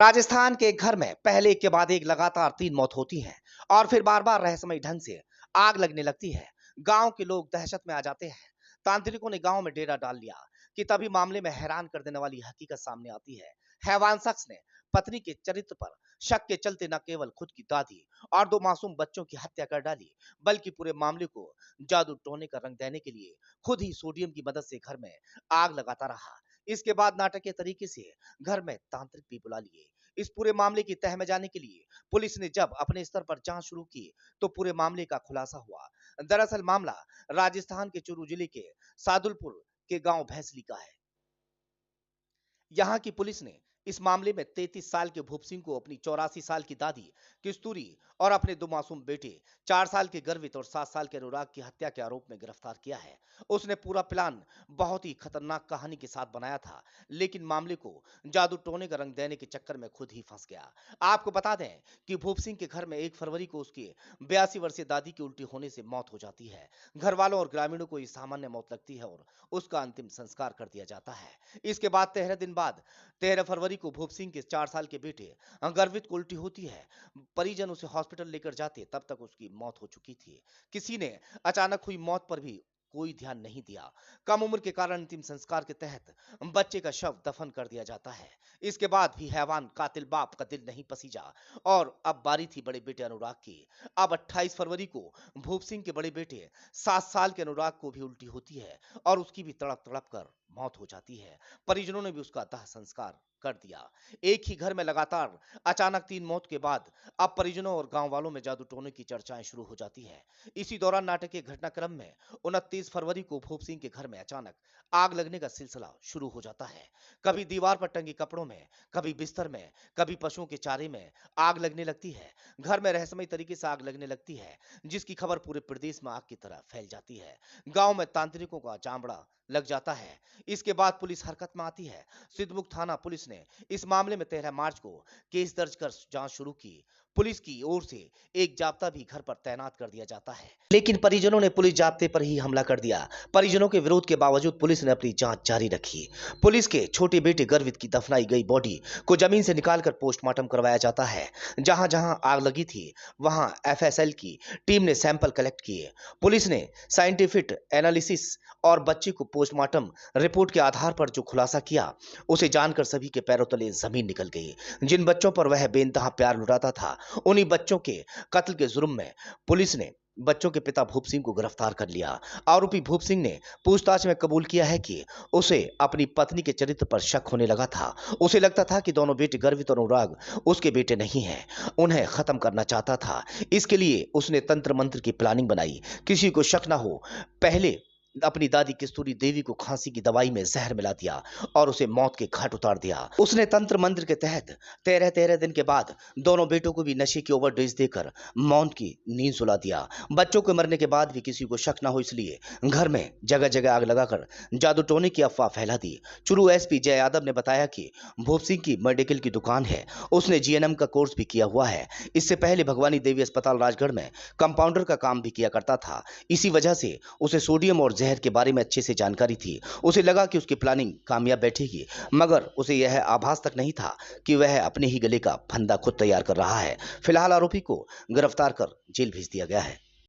राजस्थान के एक घर में पहले एक के बाद एक लगातार 3 मौत होती हैं और फिर बार बार रहस्यमय ढंग से आग लगने लगती है। गांव के लोग दहशत में आ जाते हैं। तांत्रिकों ने गांव में डेरा डाल लिया कि तभी मामले में हैरान कर देने वाली हकीकत सामने आती है। हैवान शख्स ने पत्नी के चरित्र पर शक के चलते न केवल खुद की दादी और 2 मासूम बच्चों की हत्या कर डाली, बल्कि पूरे मामले को जादू टोने का रंग देने के लिए खुद ही सोडियम की मदद से घर में आग लगाता रहा। इसके बाद नाटकीय तरीके से घर में तांत्रिक भी बुला लिए। इस पूरे मामले की तह में जाने के लिए पुलिस ने जब अपने स्तर पर जांच शुरू की तो पूरे मामले का खुलासा हुआ। दरअसल मामला राजस्थान के चूरू जिले के सादुलपुर के गांव भैंसली का है। यहाँ की पुलिस ने इस मामले में 33 साल के भूप सिंह को अपनी 84 साल की दादी किस्तूरी और अपने 2 मासूम बेटे 4 साल के गर्वित और 7 साल के अनुराग की हत्या के आरोप में गिरफ्तार किया है। उसने पूरा प्लान बहुत ही खतरनाक कहानी के साथ बनाया था, लेकिन मामले को जादू टोने का रंग देने के चक्कर में खुद ही फंस गया। आपको बता दें कि भूप सिंह के घर में 1 फरवरी को उसकी 82 वर्षीय दादी की उल्टी होने से मौत हो जाती है। घर वालों और ग्रामीणों को ये सामान्य मौत लगती है और उसका अंतिम संस्कार कर दिया जाता है। इसके बाद 13 दिन बाद 13 फरवरी को भूप सिंह के 4 साल के बेटे गर्वित को उल्टी होती है। परिजन उसे हॉस्पिटल लेकर जाते तब तक उसकी मौत हो चुकी थी। किसी ने अचानक हुई मौत पर भी कोई ध्यान नहीं दिया। कम उम्र के कारण अंतिम संस्कार के तहत बच्चे का शव दफन कर दिया जाता है। इसके बाद भी हैवान कातिल बाप का दिल नहीं पसीजा और अब बारी थी बड़े बेटे अनुराग की। अब 28 फरवरी को भूप सिंह के बड़े बेटे 7 साल के अनुराग को भी उल्टी होती है और उसकी भी तड़प तड़प कर मौत हो जाती है। परिजनों ने भी उसका दाह संस्कार कर दिया। एक ही घर में लगातार अचानक 3 मौत के बाद अब परिजनों और गांव वालों में जादू टोने की चर्चाएं शुरू हो जाती है। इसी दौरान नाटकीय घटनाक्रम में 29 फरवरी को भूप सिंह के घर में अचानक आग लगने का सिलसिला शुरू हो जाता है। कभी दीवार पर टंगे कपड़ों में, कभी बिस्तर में, कभी पशुओं के चारे में आग लगने लगती है। घर में रहस्यमय तरीके से आग लगने लगती है, जिसकी खबर पूरे प्रदेश में आग की तरह फैल जाती है। गांव में तांत्रिकों का जामड़ा लग जाता है। इसके बाद पुलिस हरकत में आती है। सिद्धमुख थाना पुलिस ने इस मामले में 13 मार्च को केस दर्ज कर जांच शुरू की। पुलिस की ओर से एक जाब्ता भी घर पर तैनात कर दिया जाता है, लेकिन परिजनों ने पुलिस जाब्ते पर ही हमला कर दिया। परिजनों के विरोध के बावजूद पुलिस ने अपनी जांच जारी रखी। पुलिस के छोटे बेटे गर्वित की दफनाई गई बॉडी को जमीन से निकालकर पोस्टमार्टम करवाया जाता है। जहां जहां आग लगी थी वहां एफएसएल की टीम ने सैंपल कलेक्ट किए। पुलिस ने साइंटिफिक एनालिसिस और बच्चे को पोस्टमार्टम रिपोर्ट के आधार पर जो खुलासा किया उसे जानकर सभी के पैरों तले जमीन निकल गई। जिन बच्चों पर वह बेइंतहा प्यार लुटाता था उन्हीं बच्चों के कत्ल के जुर्म में पुलिस ने बच्चों के पिता भूप सिंह को गिरफ्तार कर लिया। आरोपी भूप सिंह ने पूछताछ में कबूल किया है कि उसे अपनी पत्नी के चरित्र पर शक होने लगा था। उसे लगता था कि दोनों बेटे गर्वित और अनुराग उसके बेटे नहीं हैं, उन्हें खत्म करना चाहता था। इसके लिए उसने तंत्र मंत्र की प्लानिंग बनाई। किसी को शक न हो, पहले अपनी दादी किस्तूरी देवी को खांसी की दवाई में जहर मिला दिया और उसे मौत के घाट उतार दिया। उसने तंत्र मंत्र के तहत 13 दिन के बाद दोनों बेटों को भी नशे की ओवरडोज देकर मौत की नींद सुला दिया। बच्चों के मरने के बाद भी किसी को शक न हो इसलिए घर में जगह जगह आग लगाकर जादू टोने की अफवाह फैला दी। चुरू एसपी जय यादव ने बताया कि भूप सिंह की मेडिकल की दुकान है, उसने जीएनएम का कोर्स भी किया हुआ है। इससे पहले भगवानी देवी अस्पताल राजगढ़ में कंपाउंडर का काम भी किया करता था। इसी वजह से उसे सोडियम और जहर के बारे में अच्छे से जानकारी थी। उसे लगा कि उसकी प्लानिंग कामयाब बैठेगी, मगर उसे यह आभास तक नहीं था कि वह अपने ही गले का फंदा खुद तैयार कर रहा है। फिलहाल आरोपी को गिरफ्तार कर जेल भेज दिया गया है।